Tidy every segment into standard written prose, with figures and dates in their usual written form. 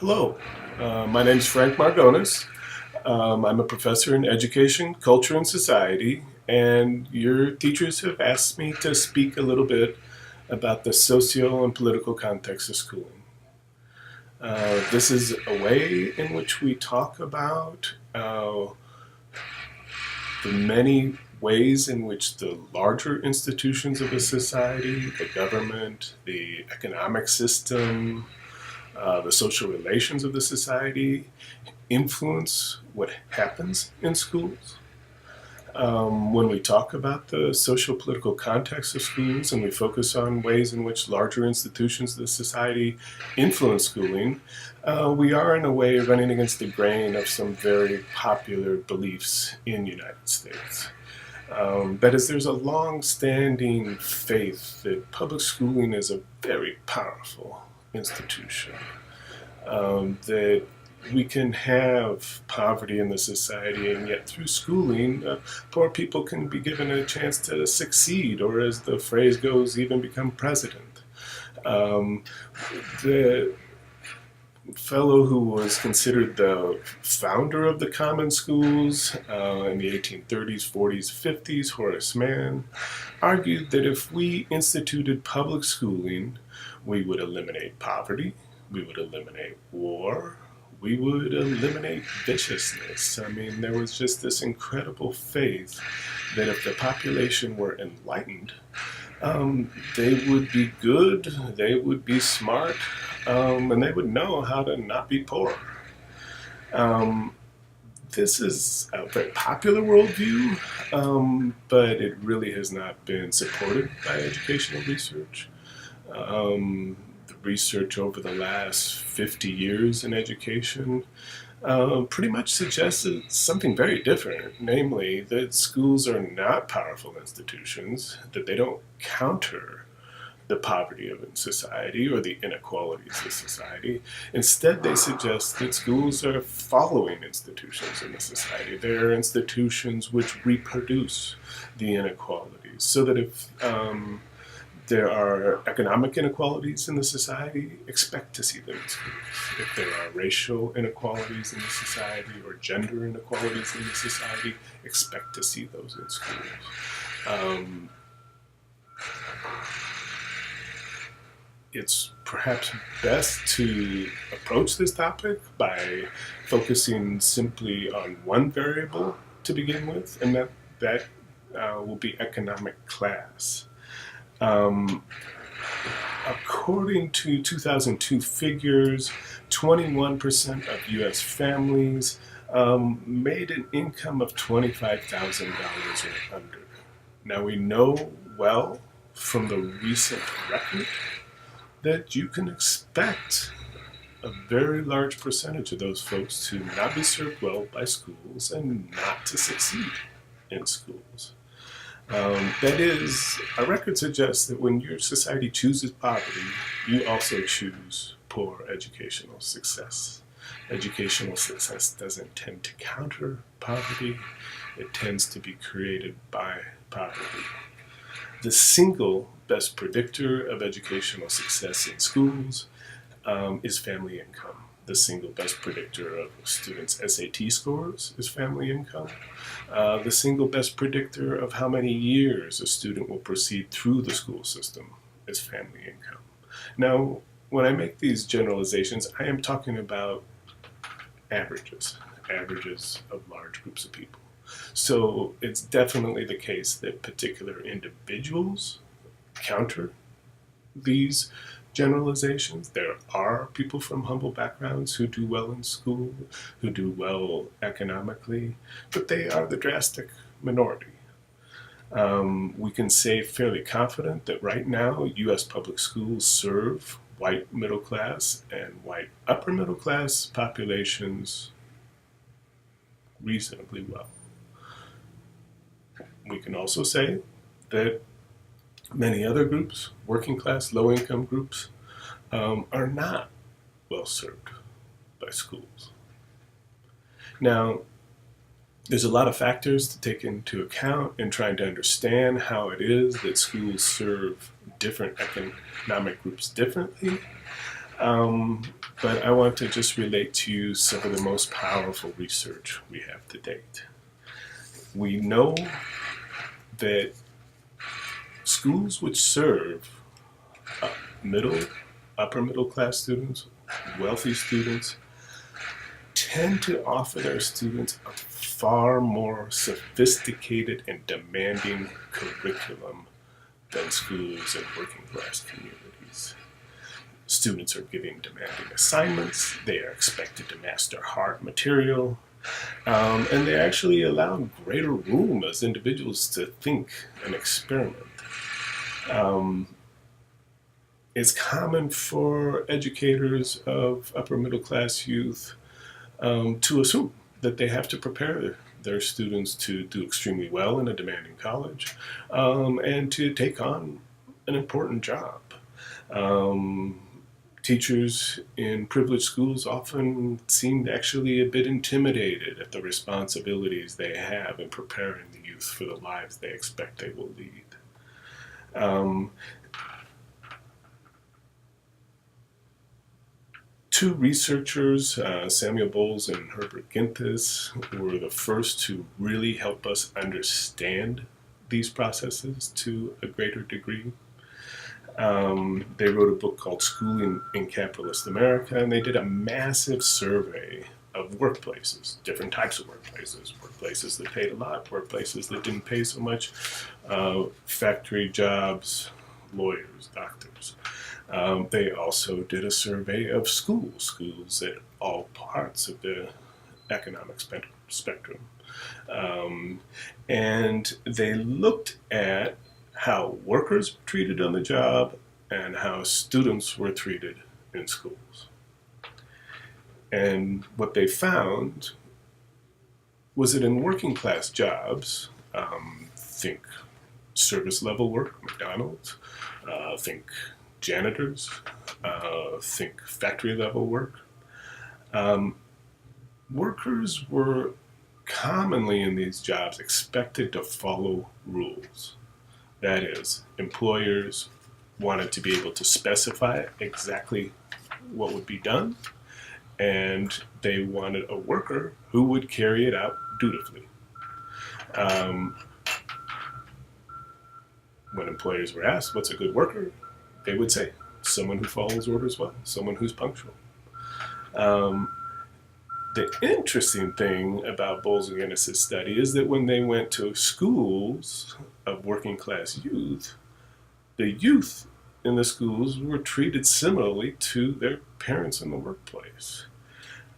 Hello, my name is Frank Margonis. I'm a professor in education, culture, and society, and your teachers have asked me to speak a little bit about the socio and political context of schooling. This is a way in which we talk about the many ways in which the larger institutions of a society, the government, the economic system, the social relations of the society influence what happens in schools. When we talk about the social political context of schools and we focus on ways in which larger institutions of the society influence schooling, we are in a way running against the grain of some very popular beliefs in the United States. That is, there's a long-standing faith that public schooling is a very powerful institution, that we can have poverty in the society, and yet through schooling, poor people can be given a chance to succeed, or as the phrase goes, even become president. Um, the fellow who was considered the founder of the common schools in the 1830s, 40s, 50s, Horace Mann, argued that if we instituted public schooling, we would eliminate poverty, we would eliminate war, we would eliminate viciousness. I mean, there was just this incredible faith that if the population were enlightened, they would be good, they would be smart, and they would know how to not be poor. Um, this is a very popular worldview, but it really has not been supported by educational research. The research over the last 50 years in education pretty much suggested something very different, namely that schools are not powerful institutions, that they don't counter the poverty of society or the inequalities of society. Instead, they suggest that schools are following institutions in the society. They are institutions which reproduce the inequalities, so that if there are economic inequalities in the society, expect to see them in schools. If there are racial inequalities in the society or gender inequalities in the society, expect to see those in schools. It's perhaps best to approach this topic by focusing simply on one variable to begin with, and that will be economic class. Um, According to 2002 figures, 21% of US families made an income of $25,000 or under. Now, we know well from the recent record that you can expect a very large percentage of those folks to not be served well by schools and not to succeed in schools. That is, our record suggests that when your society chooses poverty, you also choose poor educational success. Educational success doesn't tend to counter poverty, it tends to be created by poverty. The single best predictor of educational success in schools is family income. The single best predictor of students' SAT scores is family income. The single best predictor of how many years a student will proceed through the school system is family income. Now, when I make these generalizations, I am talking about averages of large groups of people. So it's definitely the case that particular individuals counter these generalizations. There are people from humble backgrounds who do well in school, who do well economically, but they are the drastic minority. We can say fairly confident that right now US public schools serve white middle class and white upper middle class populations reasonably well. We can also say that many other groups, working class, low income groups, are not well served by schools. Now, there's a lot of factors to take into account in trying to understand how it is that schools serve different economic groups differently. but I want to just relate to you some of the most powerful research we have to date. We know that schools which serve middle, upper middle class students, wealthy students, tend to offer their students a far more sophisticated and demanding curriculum than schools in working class communities. Students are given demanding assignments, they are expected to master hard material, and they're actually allowed greater room as individuals to think and experiment. Um, it's common for educators of upper middle class youth to assume that they have to prepare their students to do extremely well in a demanding college and to take on an important job. Um, Teachers in privileged schools often seem actually a bit intimidated at the responsibilities they have in preparing the youth for the lives they expect they will lead. Um, Two researchers, Samuel Bowles and Herbert Gintis, were the first to really help us understand these processes to a greater degree. They wrote a book called Schooling in Capitalist America, and they did a massive survey of workplaces, different types of workplaces that paid a lot, workplaces that didn't pay so much, factory jobs, lawyers, doctors. They also did a survey of schools at all parts of the economic spectrum. And they looked at how workers were treated on the job and how students were treated in schools. And what they found was that in working class jobs, think service level work, McDonald's, think janitors, think factory level work, workers were commonly in these jobs expected to follow rules. That is, employers wanted to be able to specify exactly what would be done, and they wanted a worker who would carry it out dutifully. When employers were asked, what's a good worker? They would say, someone who follows orders well, someone who's punctual. The interesting thing about Bowles and Guinness' study is that when they went to schools of working class youth, the youth in the schools were treated similarly to their parents in the workplace.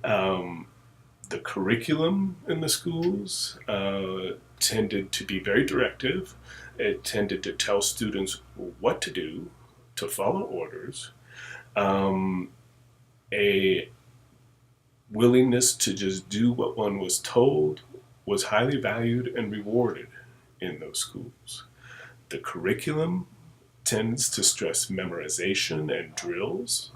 The curriculum in the schools tended to be very directive. It tended to tell students what to do, to follow orders. A willingness to just do what one was told was highly valued and rewarded in those schools. The curriculum tends to stress memorization and drills,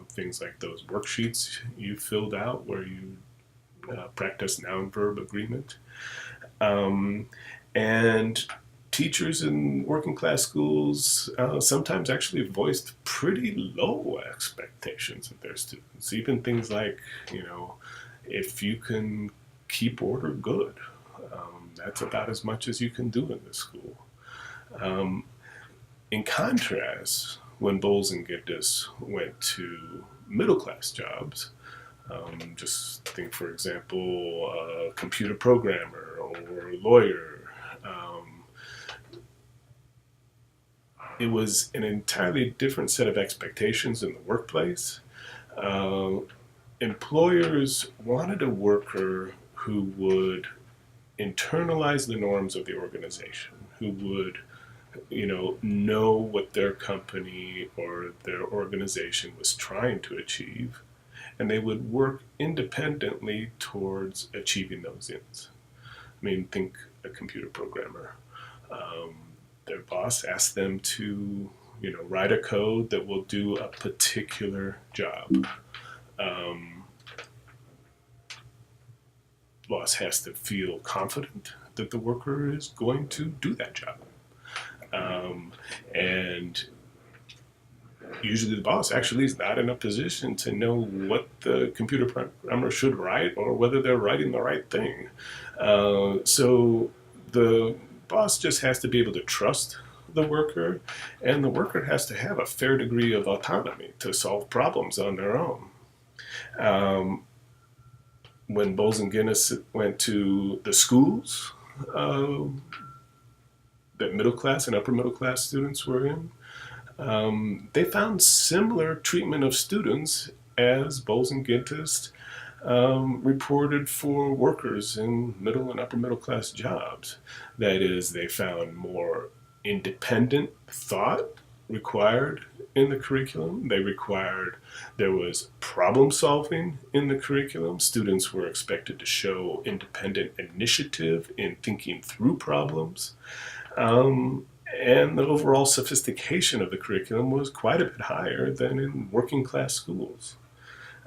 things like those worksheets you filled out where you practice noun-verb agreement. And teachers in working class schools sometimes actually voiced pretty low expectations of their students. Even things like, if you can keep order good, that's about as much as you can do in this school. In contrast, when Bowles and Giddes went to middle class jobs, just think, for example, a computer programmer or a lawyer, it was an entirely different set of expectations in the workplace. Employers wanted a worker who would internalize the norms of the organization, who would, know what their company or their organization was trying to achieve, and they would work independently towards achieving those ends. Think a computer programmer. Their boss asks them to, write a code that will do a particular job. Boss has to feel confident that the worker is going to do that job. And usually the boss actually is not in a position to know what the computer programmer should write or whether they're writing the right thing. So the boss just has to be able to trust the worker, and the worker has to have a fair degree of autonomy to solve problems on their own. Um, when Bowles and Guinness went to the schools uh, that middle class and upper middle class students were in, they found similar treatment of students as Bowles and Guinness reported for workers in middle and upper middle class jobs. That is, they found more independent thought required in the curriculum. There was problem solving in the curriculum. Students were expected to show independent initiative in thinking through problems. Um, and the overall sophistication of the curriculum was quite a bit higher than in working class schools.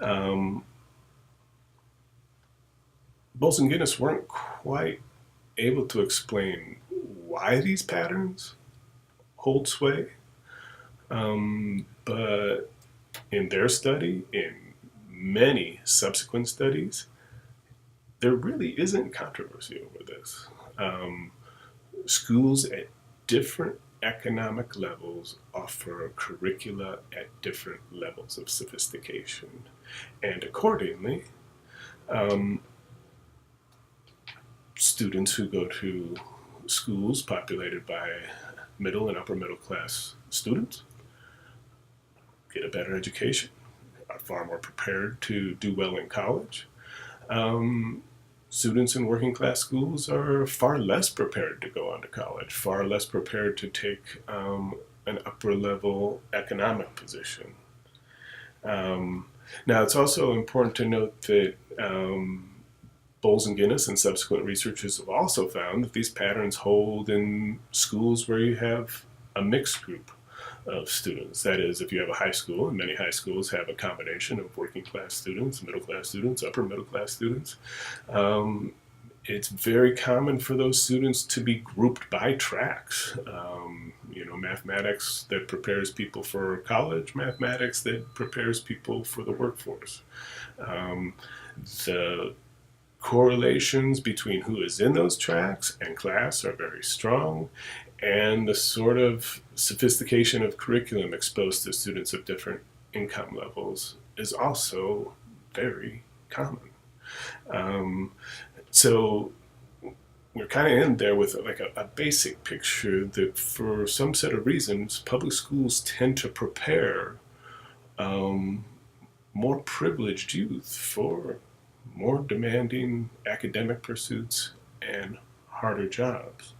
Um, Bowles and Guinness weren't quite able to explain why these patterns hold sway, but in their study, in many subsequent studies, there really isn't controversy over this. Um, Schools at different economic levels offer curricula at different levels of sophistication. And accordingly, um, students who go to schools populated by middle and upper middle class students get a better education, are far more prepared to do well in college. Um, Students in working class schools are far less prepared to go on to college, far less prepared to take an upper level economic position. Um, Now, it's also important to note that Bowles and Guinness and subsequent researchers have also found that these patterns hold in schools where you have a mixed group of students. That is, if you have a high school, and many high schools have a combination of working class students, middle class students, upper middle class students, um, it's very common for those students to be grouped by tracks. Mathematics that prepares people for college, mathematics that prepares people for the workforce. Um, the correlations between who is in those tracks and class are very strong, and the sort of sophistication of curriculum exposed to students of different income levels is also very common. Um, so we're kind of in there with like a basic picture that for some set of reasons, public schools tend to prepare um, more privileged youth for more demanding academic pursuits and harder jobs.